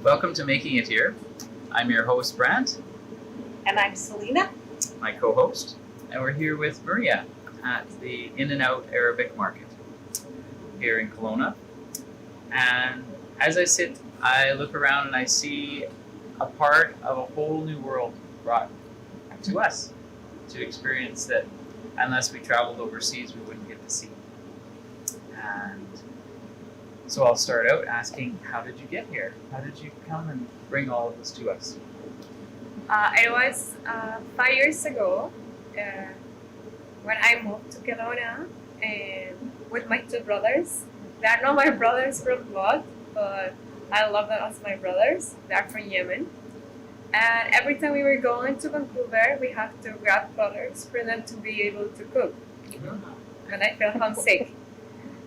Welcome to Making It Here. I'm your host, Brante. And I'm Selina. My co-host. And we're here with Maria at the In and Out Arabic Market here in Kelowna. And as I sit, I look around and I see a part of a whole new world brought to us to experience that unless we traveled overseas, we wouldn't get to see. And so I'll start out asking, how did you get here? How did you come and bring all of this to us? It was 5 years ago when I moved to Kelowna and with my two brothers. They're not my brothers from blood, but I love them as my brothers. They're from Yemen. And every time we were going to Vancouver, we have to grab brothers for them to be able to cook. And I felt homesick.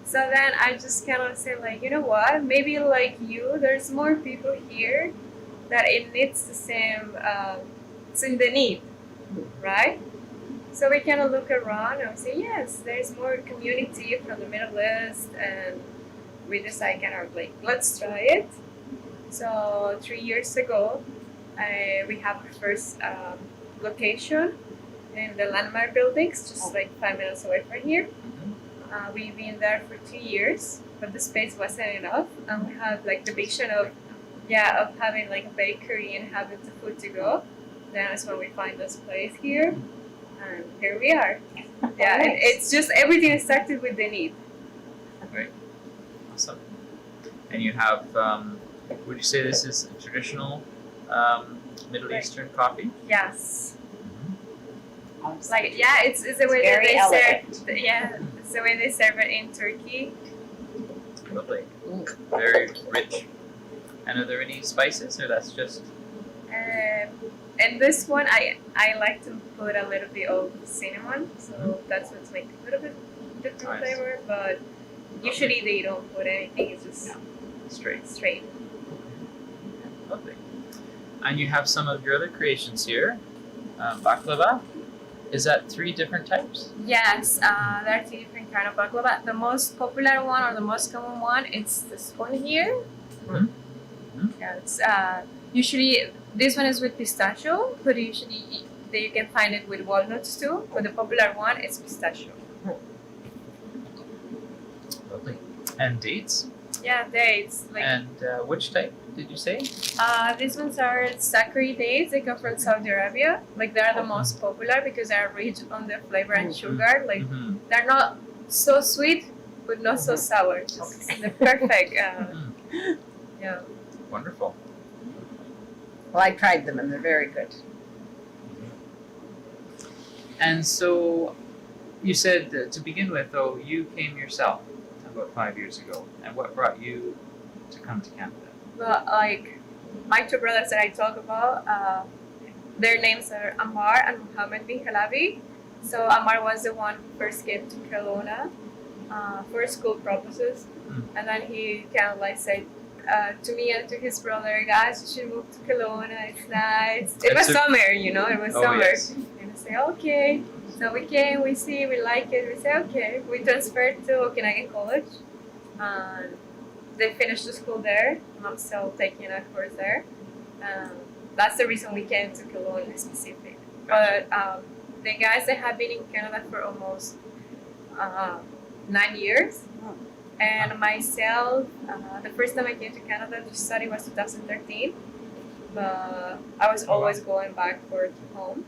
So then I just kind of said, like, you know what? Maybe like you, there's more people here that it needs the same, it's in the need, right? So we kind of look around and say, yes, there's more community from the Middle East, and we decide kind of like, let's try it. So 3 years ago, we have our first location in the Landmark buildings, just like 5 minutes away from here. We've been there for 2 years, but the space wasn't enough, and we had like the vision of having like a bakery and having the food to go. Then that's when we find this place here, and here we are. Yeah, and it's just everything started with the need. Right. Awesome. And you have, would you say this is a traditional Middle Eastern coffee? Yes. Mm-hmm. Like it's the way that they serve. Yeah, it's the way they serve it in Turkey. Lovely. Very rich. And are there any spices, or that's just? And this one, I like to put a little bit of cinnamon, so that's what's making a little bit different flavor. But usually they don't put anything; it's just straight. Lovely. And you have some of your other creations here. Baklava. Is that 3 different types? Yes, there are 3 different kind of baklava. The most popular one or the most common one is this one here. Mm-hmm. Yeah, it's usually this one is with pistachio, but usually you can find it with walnuts too. But the popular one is pistachio. Lovely. And dates? Yeah, dates. And which type did you say? These ones are Sakari dates. They come from Saudi Arabia. Like they're the most popular because they're rich on the flavor and sugar. Like they're not so sweet, but not so sour. Just the perfect. Yeah. Wonderful. Well, I tried them and they're very good. And so you said to begin with, though, you came yourself about 5 years ago. And what brought you to come to Canada? Well, like my two brothers that I talk about, their names are Ammar and Mohammed bin Halabi. So Ammar was the one who first came to Kelowna for school purposes. And then he kind of like said, to me and to his brother, guys, you should move to Kelowna. It's nice. It was summer, you know. It was summer. Yes. And I say, okay. So we came, we see, we like it. We say, okay. We transferred to Okanagan College. They finished the school there. And I'm still taking a course there. That's the reason we came to Kelowna specific. But the guys that have been in Canada for almost 9 years. And myself, the first time I came to Canada to study was 2013. But I was always going back for home.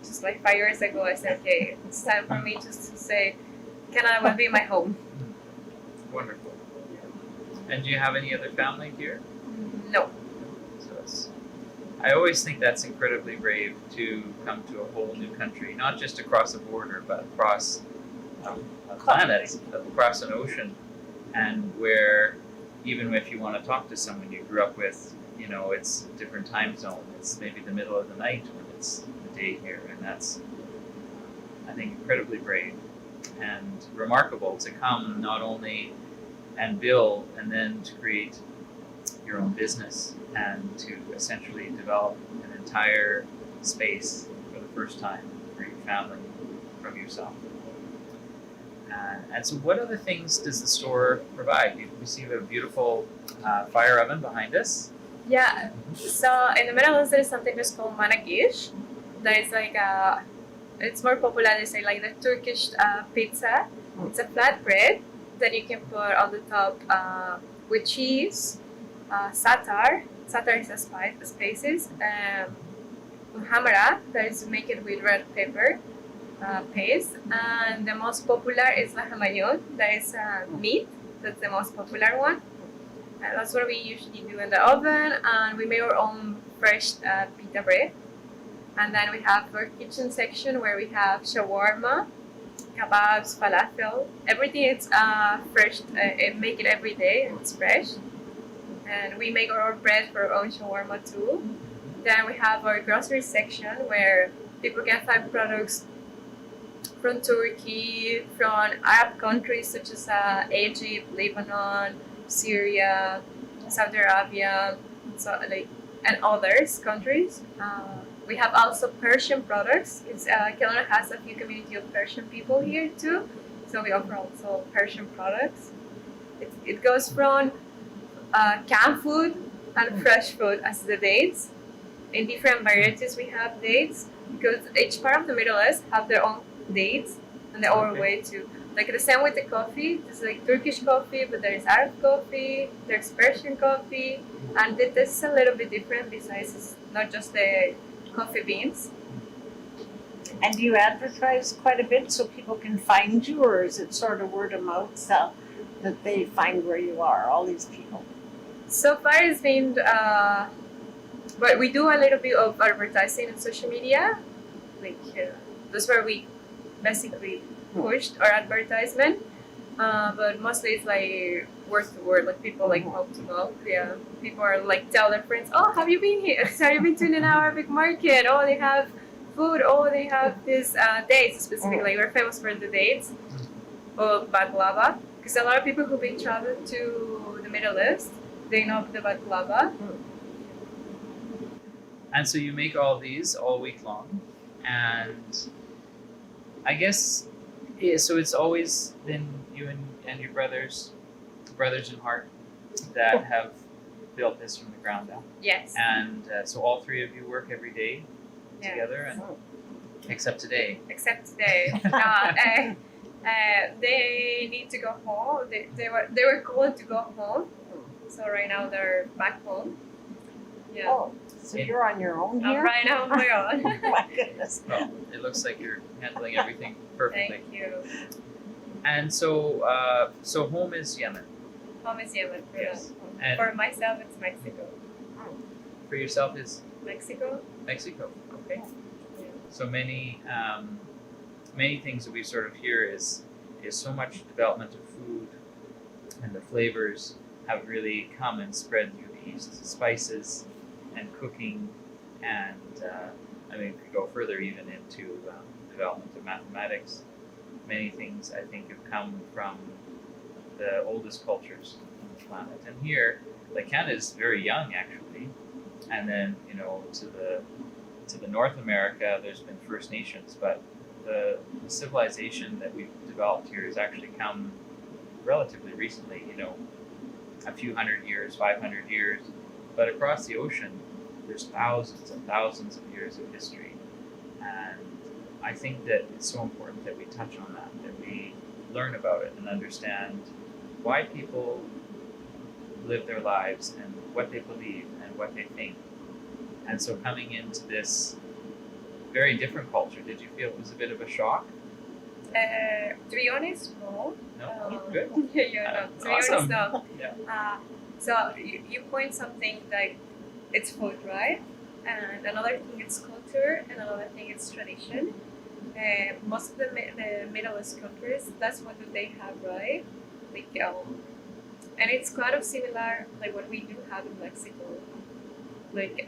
Just like 5 years ago, I said, okay, it's time for me just to say Canada will be my home. Wonderful. And do you have any other family here? No. So I always think that's incredibly brave to come to a whole new country, not just across a border, but across a planet, across an ocean. And where, even if you want to talk to someone you grew up with, you know, it's a different time zone. It's maybe the middle of the night when it's the day here. And that's, I think, incredibly brave and remarkable to come not only and build and then to create your own business and to essentially develop an entire space for the first time for your family from yourself. And so what other things does the store provide? We see a beautiful fire oven behind us. Yeah. So in the Middle East, there is something just called managish. That is like it's more popular. They say like the Turkish pizza. It's a flat bread that you can put on the top with cheese, satar. Satar is a spice, spices. Muhammara, that is make it with red pepper paste. And the most popular is lahmacun. That is meat. That's the most popular one. And that's what we usually do in the oven. And we make our own fresh pita bread. And then we have our kitchen section where we have shawarma, kebabs, falafel. Everything is fresh. Make it every day. And it's fresh. And we make our own bread for our own shawarma too. Then we have our grocery section where people can find products from Turkey, from Arab countries such as Egypt, Lebanon, Syria, Saudi Arabia, so like and others countries. We have also Persian products. Kelowna has a few community of Persian people here too, so we offer also Persian products. It goes from canned food and fresh food as the dates. In different varieties we have dates because each part of the Middle East have their own dates and their own way to like the same with the coffee. There's like Turkish coffee, but there's Arab coffee, there's Persian coffee, and this is a little bit different besides it's not just the coffee beans. And do you advertise quite a bit so people can find you, or is it sort of word of mouth so that they find where you are, all these people? So far it's been but we do a little bit of advertising on social media. Like that's where we basically pushed our advertisement. But mostly it's like word to word, like people like mouth to mouth. Yeah, people are like tell their friends, "Oh, have you been here? Have you been to an Arabic market? Oh, they have food. Oh, they have this dates specifically. We're famous for the dates of baklava because a lot of people who've been traveling to the Middle East, they know the baklava. And so you make all these all week long, and I guess so. It's always been you and your brothers in heart, that have built this from the ground up. Yes. And so all three of you work every day together, and except today. Except today. They need to go home. They were called to go home. So right now they're back home. Yeah. Oh, so you're on your own here? Right now on my own. My goodness. Well, it looks like you're handling everything perfectly. Thank you. And so, so home is Yemen. Home is Yemen. Yes. Yeah. And For myself, it's Mexico. for yourself is Mexico. Mexico. Okay. Yeah. So many things that we sort of hear is so much development of food, and the flavors have really come and spread through the East. Spices and cooking, and I mean, we could go further even into development of mathematics. Many things I think have come from the oldest cultures on the planet. And here, like Canada is very young actually, and then to the North America, there's been First Nations, but the civilization that we've developed here has actually come relatively recently. A few hundred years, 500 years, but across the ocean, there's thousands and thousands of years of history. And I think that it's so important that we touch on that we learn about it and understand why people live their lives and what they believe and what they think. And so coming into this very different culture, did you feel it was a bit of a shock? To be honest, no. No? Good. Yeah, no. To Awesome. be honest, no. Yeah. So you point something like it's food, right? And another thing it's culture, and another thing it's tradition. Most of the Middle East countries, that's what they have, right? Like, and it's kind of similar like what we do have in Mexico. Like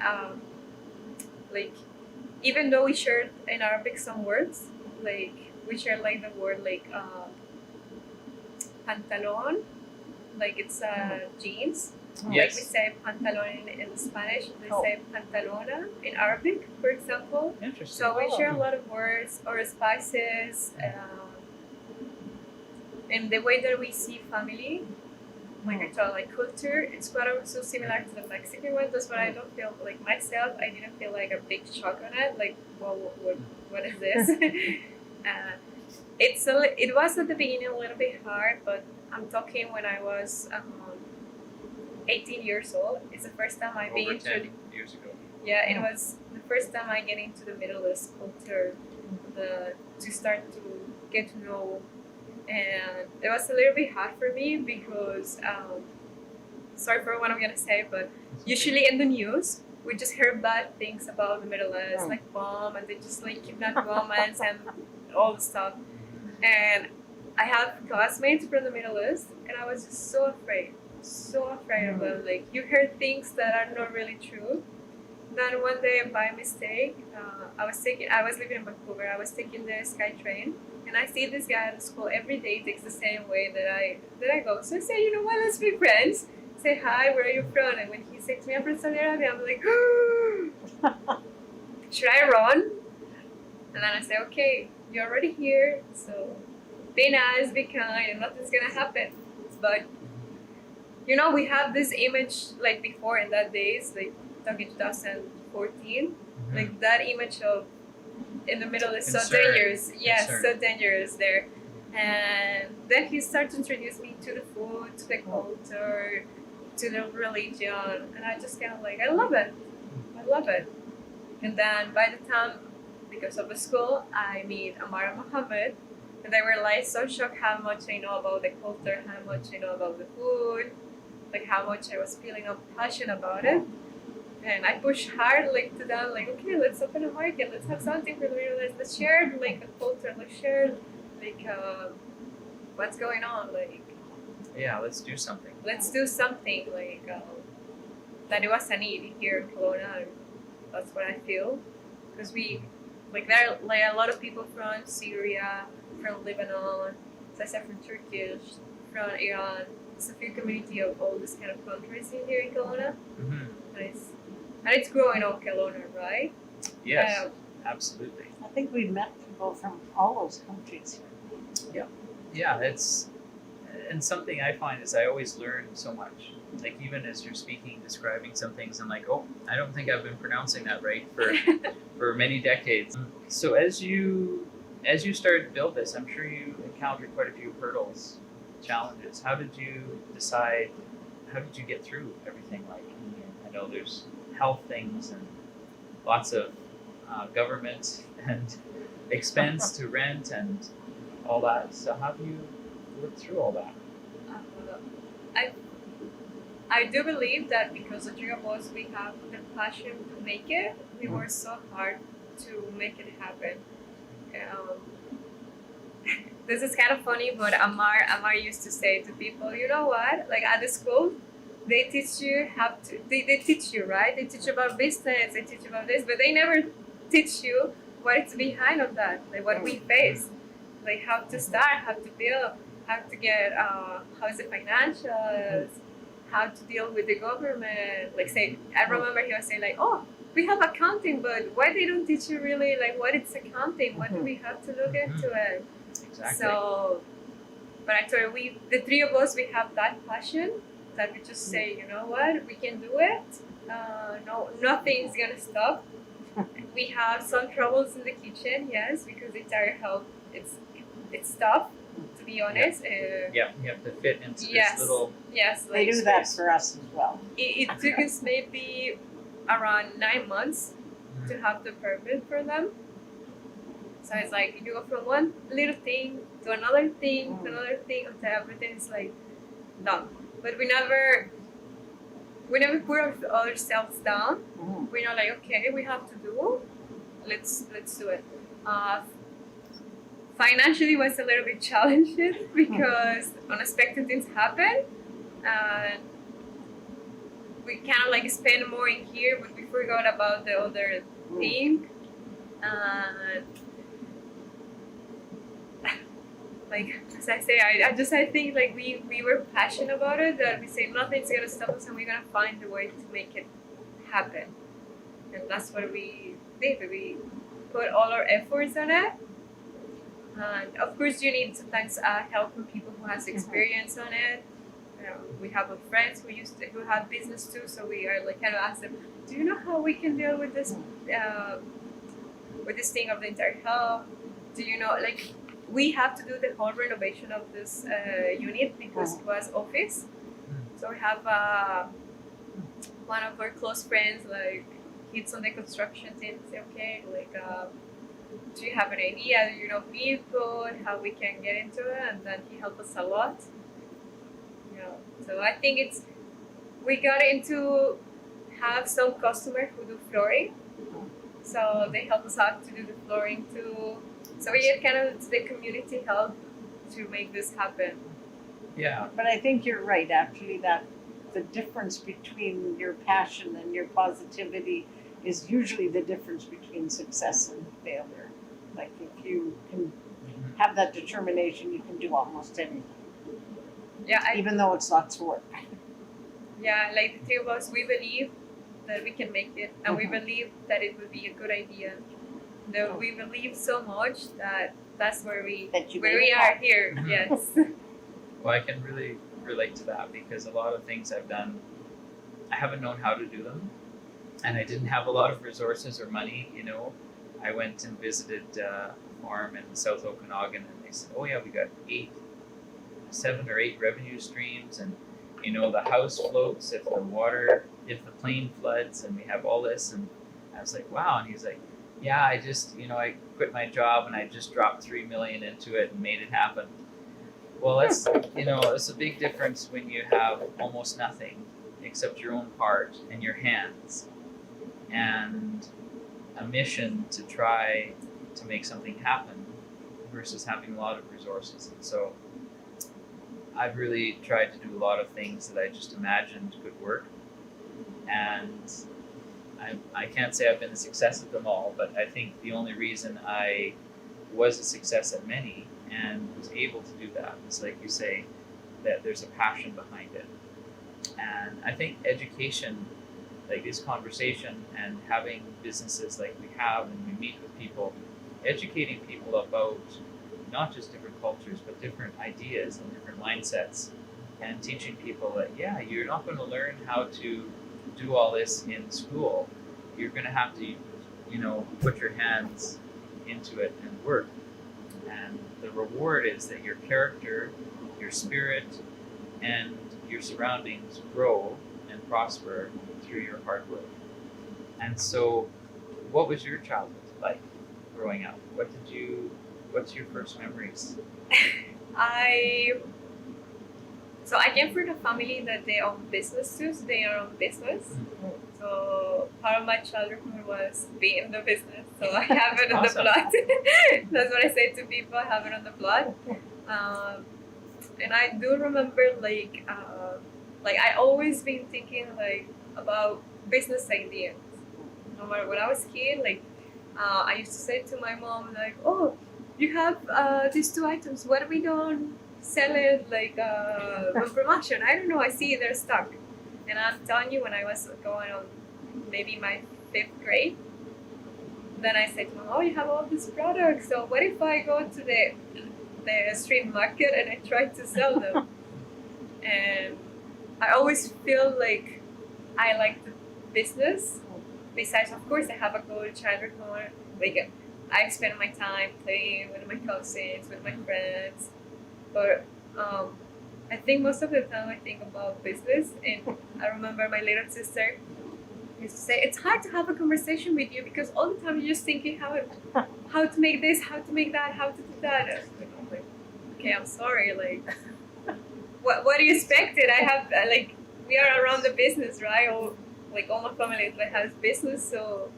even though we share in Arabic some words, like we share like the word like pantalon, like it's jeans. Yes. Like we say pantalon in Spanish, they say pantalona in Arabic, for example. Interesting. So we share a lot of words or spices, and the way that we see family, ritual, like culture. It's quite so similar to the Mexican one. That's what I don't feel like myself. I didn't feel like a big shock on it. Like, well, what is this? It was at the beginning a little bit hard, but I'm talking when I was 18 years old. It's the first time I've been Over 10 years ago. Yeah, it was the first time I get into the Middle East culture, to start to get to know, and it was a little bit hard for me because, sorry for what I'm gonna say, but usually in the news we just hear bad things about the Middle East, like bomb, and they just like kidnap women and all the stuff. And I have classmates from the Middle East, and I was just so afraid of it. Like, you hear things that are not really true. Then one day, by mistake, I was living in Vancouver. I was taking the Sky train, and I see this guy at the school every day. He takes the same way that I go. So I say, you know what? Let's be friends. Say hi. Where are you from? And when he says to me, I'm from Saudi Arabia, I'm like, should I run? And then I say, okay, you're already here, so be nice, be kind, and nothing's gonna happen. But you know, we have this image like before in that days, like talking 2014, like that image of in the middle is so dangerous. Yes, so dangerous there. And then he started to introduce me to the food, to the culture, to the religion, and I just kind of like, I love it. And then by the time, because of the school, I meet Amar and Mohammed, and they were like so shocked how much I know about the culture, how much I know about the food, like how much I was feeling of passion about it. And I pushed hard like to them, like, okay, let's open a market, let's have something for the Middle East, let's share like the culture, let's share like what's going on, like, yeah, let's do something like that it was a need here in Kelowna, and that's what I feel, because we like there are like a lot of people from Syria, from Lebanon, as I said, from Turkish, from Iran. It's a few community of all these kind of countries in here in Kelowna, and it's growing on Kelowna, right? Yes, absolutely. I think we've met people from all those countries here. Yeah, it's, and something I find is I always learn so much. Like, even as you're speaking, describing some things, I'm like, oh, I don't think I've been pronouncing that right for many decades. So as you started to build this, I'm sure you encountered quite a few hurdles, challenges. How did you get through everything? Like, I know there's health things and lots of government and expense to rent and all that. So how do you work through all that? I do believe that because the three of us, we have the passion to make it. We work so hard to make it happen. This is kind of funny, but Amar used to say to people, you know what? Like at the school, they teach you they teach you, right? They teach you about business, they teach you about this, but they never teach you what's behind of that, like what we face, like how to start, how to build, how to get, how's the financials, how to deal with the government. Like, say, I remember he was saying like, oh, we have accounting, but why they don't teach you really like what it's accounting? What do we have to look into it? Exactly. So, but I told you, the three of us, we have that passion that we just say, you know what, we can do it. No, nothing's gonna stop. We have some troubles in the kitchen, yes, because it's our health. It's tough, to be honest. Yeah, you have to fit into this little. Yes, they do that for us as well. It took us maybe around 9 months to have the permit for them. So it's like you go from one little thing to another thing to another thing until everything is like done. But we never put ourselves down. We're not like, okay, we have to do. Let's do it. Financially was a little bit challenging because unexpected things happen, and we kind of like spend more in here, but we forgot about the other thing. Like, as I say, I think like we were passionate about it, that we say nothing's gonna stop us and we're gonna find a way to make it happen. And that's what we did. We put all our efforts on it. And of course you need sometimes help from people who has experience on it. We have a friends who have business too, so we are like kind of ask them, do you know how we can deal with this thing of the entire hub? Do you know, like, we have to do the whole renovation of this unit because it was office. So we have one of our close friends, like, he's on the construction team. Say, okay, like, do you have an idea? Do you know people? How we can get into it? And then he helped us a lot. So I think we got into have some customers who do flooring. So they help us out to do the flooring too. So we get kind of the community help to make this happen. Yeah. But I think you're right, actually, that the difference between your passion and your positivity is usually the difference between success and failure. Like, if you can have that determination, you can do almost anything. Yeah, even though it's lots of work. Yeah, like the three of us, we believe that we can make it, and we believe that it would be a good idea. Though we believe so much that's where we are here. Yes. Well, I can really relate to that because a lot of things I've done, I haven't known how to do them, and I didn't have a lot of resources or money. I went and visited a farm in South Okanagan, and they said, "Oh yeah, we got 7 or 8 revenue streams, and the house floats if the plane floods, and we have all this." And I was like, "Wow!" And he's like, "Yeah, I just I quit my job and I just dropped $3 million into it and made it happen." Well, it's a big difference when you have almost nothing except your own heart and your hands and a mission to try to make something happen versus having a lot of resources. And so I've really tried to do a lot of things that I just imagined could work, and I can't say I've been a success at them all, but I think the only reason I was a success at many and was able to do that is, like you say, that there's a passion behind it. And I think education, like this conversation and having businesses like we have and we meet with people, educating people about not just different cultures, but different ideas and different mindsets, and teaching people that, yeah, you're not going to learn how to do all this in school. You're going to have to, put your hands into it and work. And the reward is that your character, your spirit, and your surroundings grow and prosper through your hard work. And so, what was your childhood like growing up? What's your first memories? I came from a family that they own businesses. They are on business. So part of my childhood was being in the business. So I have it in the blood. That's what I say to people. I have it on the blood. And I do remember I always been thinking about business ideas. No matter when I was a kid, I used to say to my mom "Oh, you have these 2 items. What we don't sell it on promotion? I don't know. I see they're stuck." And I'm telling you, when I was going on maybe my 5th grade, then I said to mom, "Oh, you have all these products. So what if I go to the street market and I try to sell them?" And I always feel like I like the business. Besides, of course, I have a good childhood home. I spend my time playing with my cousins, with my friends. But I think most of the time I think about business. And I remember my little sister used to say, "It's hard to have a conversation with you because all the time you're just thinking how to make this, how to make that, how to do that." And I'm like, "Okay, I'm sorry. What do you expect? I have we are around the business, right? All my family has business, so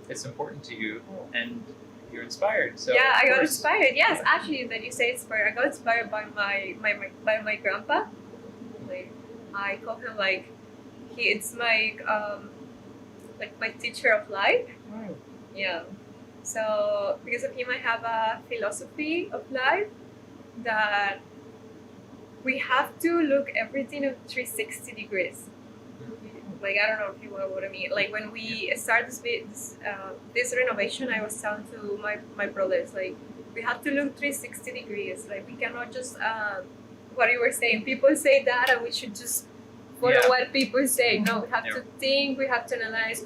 it's important to you, and you're inspired." So yeah, I got inspired. Yes, actually, that you say inspired. I got inspired by my grandpa. I call him it's my teacher of life. Right. Yeah. So because of him, I have a philosophy of life that we have to look everything at 360 degrees. I don't know if you know what I mean. When we start this renovation, I was telling to my brothers, we have to look 360 degrees. We cannot just what you were saying. People say that, and we should just follow Yeah. what people say. No, we have Yeah. to think. We have to analyze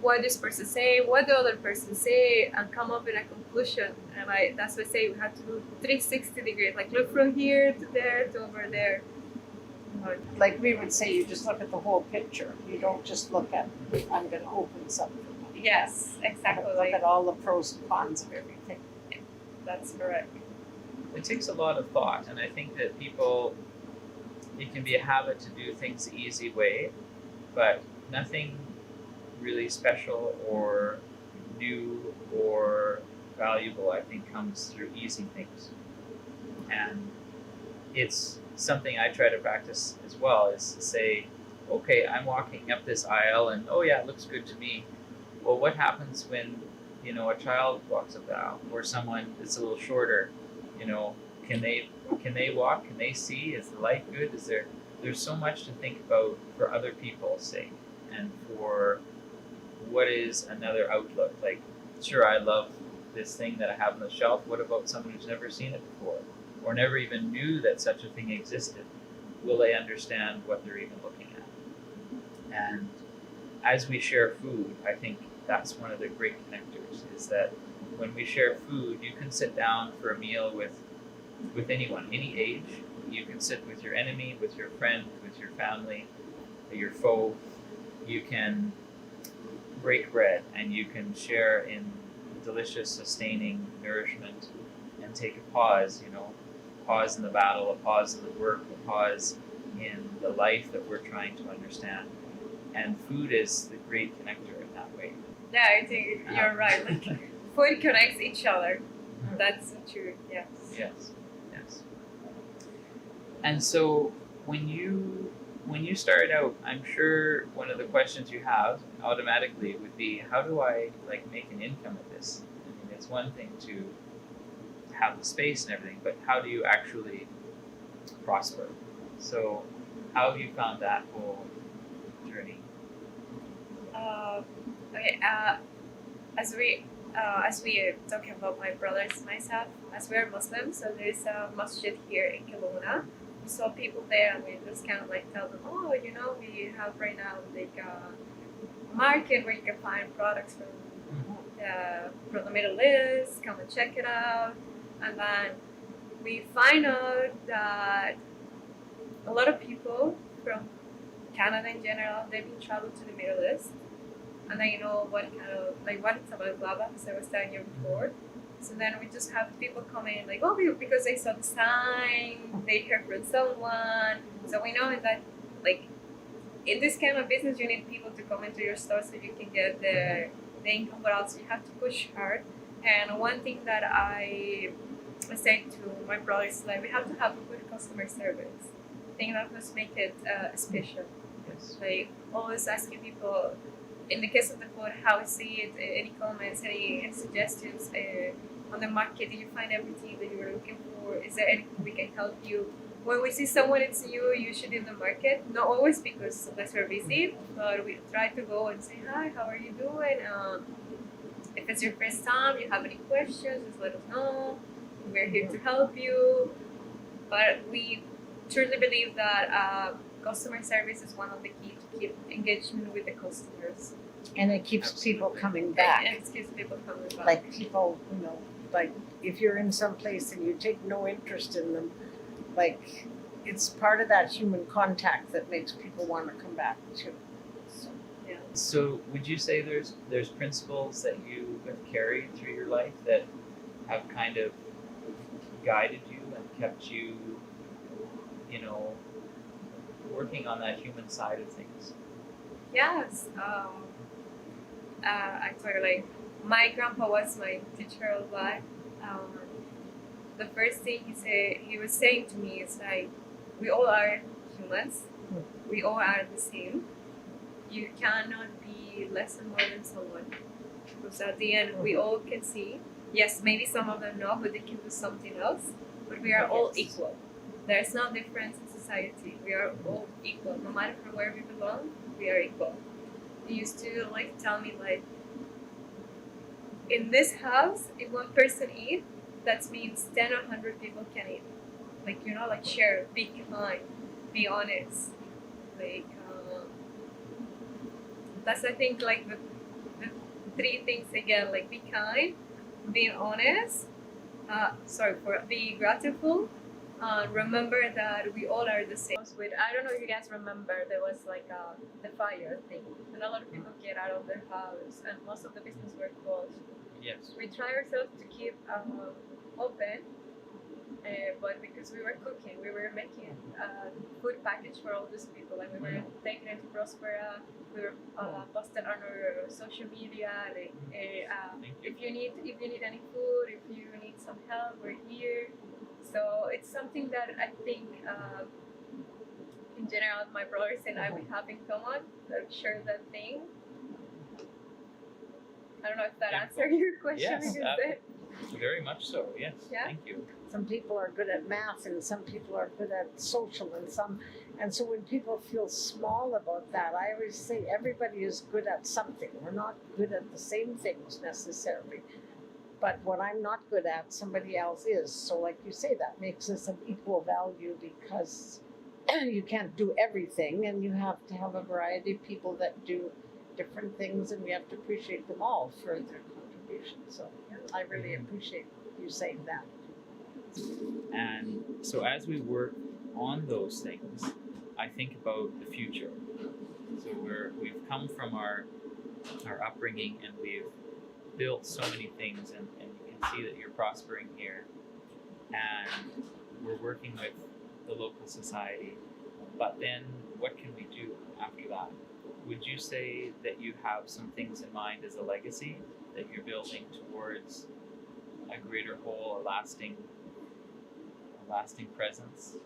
what this person say, what the other person say, and come up with a conclusion. And that's what I say. We have to do 360 degrees. Like look from here to there to over there. Like we would say, you just look at the whole picture. You don't just look at, I'm going to open something. Yes, exactly. Look at all the pros and cons of everything. That's correct. It takes a lot of thought, and I think that people, it can be a habit to do things the easy way, but nothing really special or new or valuable, I think, comes through easy things. And it's something I try to practice as well, is to say, okay, I'm walking up this aisle and oh yeah, it looks good to me. Well, what happens when, you know, a child walks up the aisle, or someone that's a little shorter, you know, can they walk? Can they see? Is the light good? There's so much to think about for other people's sake, and for what is another outlook. Like, sure, I love this thing that I have on the shelf. What about someone who's never seen it before, or never even knew that such a thing existed? Will they understand what they're even looking at? And as we share food, I think that's one of the great connectors, is that when we share food, you can sit down for a meal with anyone, any age. You can sit with your enemy, with your friend, with your family, your foe. You can break bread and you can share in delicious, sustaining nourishment, and take a pause, you know, pause in the battle, a pause in the work, a pause in the life that we're trying to understand. And food is the great connector in that way. Yeah, I think you're right. Like food connects each other. That's true. Yes. Yes, yes. And so when you start out, I'm sure one of the questions you have automatically would be, how do I like make an income of this? I mean, it's one thing to have the space and everything, but how do you actually prosper? So how have you found that whole journey? Okay. As we are talking about my brothers, myself, as we are Muslims, so there is a masjid here in Kelowna. We saw people there, and we just kind of like tell them, oh, you know, we have right now like a market where you can find products from the Middle East. Come and check it out. And then we find out that a lot of people from Canada in general, they've been traveled to the Middle East. And then you know what kind of, like what it's about, blah, blah, as I was telling you before. So then we just have people come in like, oh, because they saw the sign, they heard from someone. So we know that, like, in this kind of business, you need people to come into your store so you can get the income, but also you have to push hard. And one thing that I say to my brothers is like, we have to have a good customer service. I think that must make it special. Yes. Like always asking people, in the case of the food, how is it? Any comments, any suggestions on the market? Did you find everything that you were looking for? Is there anything we can help you? When we see someone it's new, usually in the market, not always because sometimes we're busy, but we try to go and say, hi, how are you doing? If it's your first time, you have any questions, just let us know. We're here to help you. But we truly believe that customer service is one of the key to keep engagement with the customers. And it keeps people coming back. And it keeps people coming back. Like people, you know, like if you're in some place and you take no interest in them, like it's part of that human contact that makes people want to come back too. So, Yeah. So would you say there's principles that you have carried through your life that have kind of guided you and kept you, you know, working on that human side of things? Yes. Actually, like my grandpa was my teacher of life. The first thing he was saying to me is like, we all are humans. We all are the same. You cannot be less and more than someone. Because at the end, we all can see. Yes, maybe some of them know, but they can do something else. But we are all equal. There's no difference in society. We are all equal. No matter from where we belong, we are equal. He used to like tell me like, in this house, if one person eats, that means 10 or 100 people can eat. like like share, be kind, be honest. Like that's I think like the three things again, like be kind, being honest, be grateful. Remember that we all are the same. I don't know if you guys remember, there was like the fire thing, and a lot of people get out of their house, and most of the business were closed. Yes. We try ourselves to keep open, but because we were cooking, we were making food package for all these people, and we were taking it to Prospera. We were posted on our social media, like if you need any food, if you need some help, we're here. So it's something that I think in general my brothers and I we have in common, like share that thing. I don't know if that answered your question. Yes, very much so. Yes. Yeah? Thank you. Some people are good at math and some people are good at social and so when people feel small about that, I always say everybody is good at something. We're not good at the same things necessarily. But what I'm not good at, somebody else is. So like you say, that makes us of equal value because you can't do everything and you have to have a variety of people that do different things and we have to appreciate them all for their contribution. So I really appreciate you saying that. And so as we work on those things, I think about the future. So we've come from our upbringing and we've built so many things and you can see that you're prospering here. And we're working with the local society. But then what can we do after that? Would you say that you have some things in mind as a legacy that you're building towards a greater whole, a lasting presence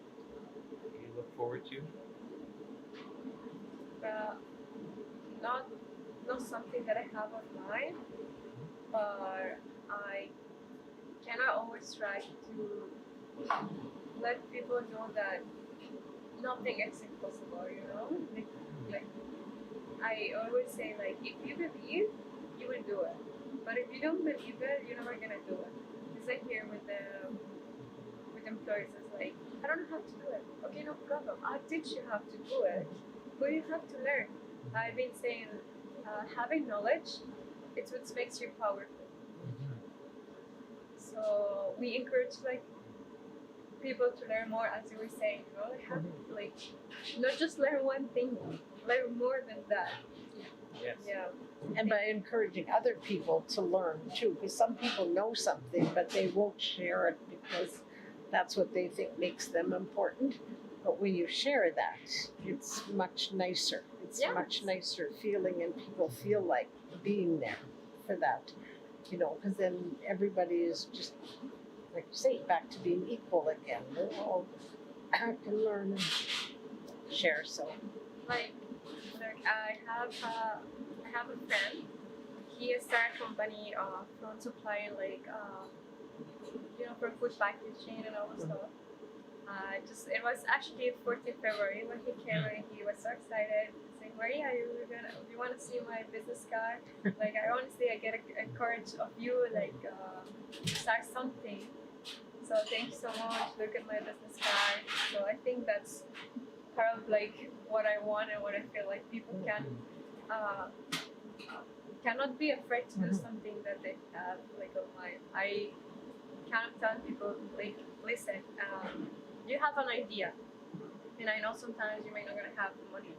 that you look forward to? Not something that I have on mind, but I cannot always try to let people know that nothing is impossible, Like I always say, like, if you believe, you will do it. But if you don't believe it, you're never gonna do it. It's like here with employers, it's like, I don't know how to do it. Okay, no problem. I'll teach you how to do it. But you have to learn. I've been saying, having knowledge, it's what makes you powerful. So we encourage like people to learn more, as you were saying, like not just learn one thing, learn more than that. Yes. Yeah. And by encouraging other people to learn too, because some people know something, but they won't share it because that's what they think makes them important. But when you share that, it's much nicer. It's much nicer feeling and people feel like being there for that, because then everybody is just, like you say, back to being equal again. They all can learn and share. So, like I have a friend. He started a company from supplying for food packaging and all that stuff. It was actually 14th February when he came and he was so excited. Saying, Maria, you want to see my business card? Like, I get a courage of you, start something. So thank you so much. Look at my business card. So I think that's part of what I want and what I feel like people cannot be afraid to do something that they have online. I cannot tell people listen. You have an idea, and I know sometimes you may not gonna have the money,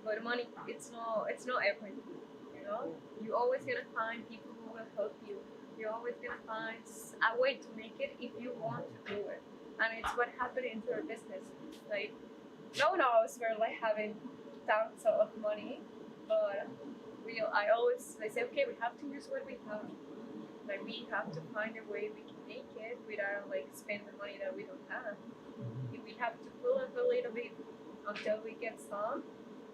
but money it's not everything. You're always gonna find people who will help you. You're always gonna find a way to make it if you want to do it, and it's what happened into our business. No one knows we're having tons of money, but I say, okay, we have to use what we have. We have to find a way we can make it without spend the money that we don't have. If we have to pull up a little bit until we get some,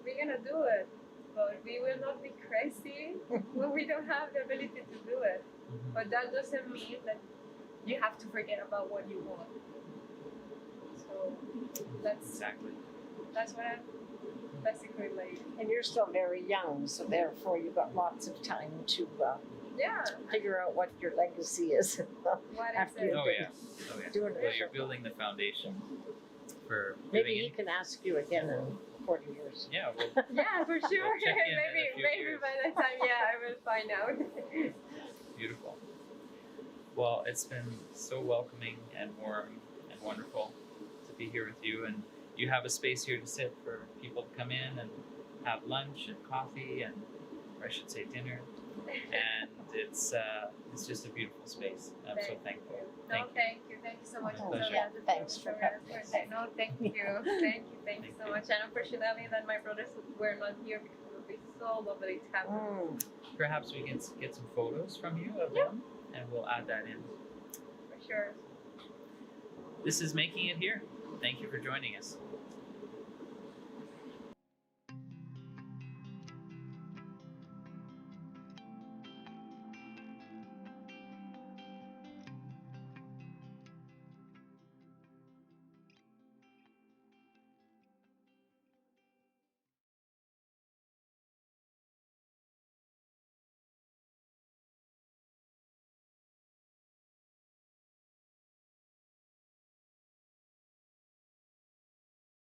we're gonna do it. But we will not be crazy when we don't have the ability to do it. But that doesn't mean that you have to forget about what you want. So that's what I basically like. And you're still very young, so therefore you've got lots of time to Yeah. figure out what your legacy is What is after it? you've Oh been yeah. Oh yeah. doing Well, it. you're building the foundation for Maybe giving he can ask you again in 40 years. Yeah, well, Yeah, for sure. check in in a few maybe years. by that time, yeah, I will find out. beautiful. Well, it's been so welcoming and warm and wonderful to be here with you, and you have a space here to sit for people to come in and have lunch and coffee, and or I should say dinner, and it's just a beautiful space. I'm so thankful. No, thank you so much. My pleasure. Yeah, thanks for coming. No, thank you, thank you so much. And unfortunately, that my brothers were not here because it would be so lovely to have them. Perhaps we can get some photos from you of them, and we'll add that in. For sure. This is Making It Here. Thank you for joining us.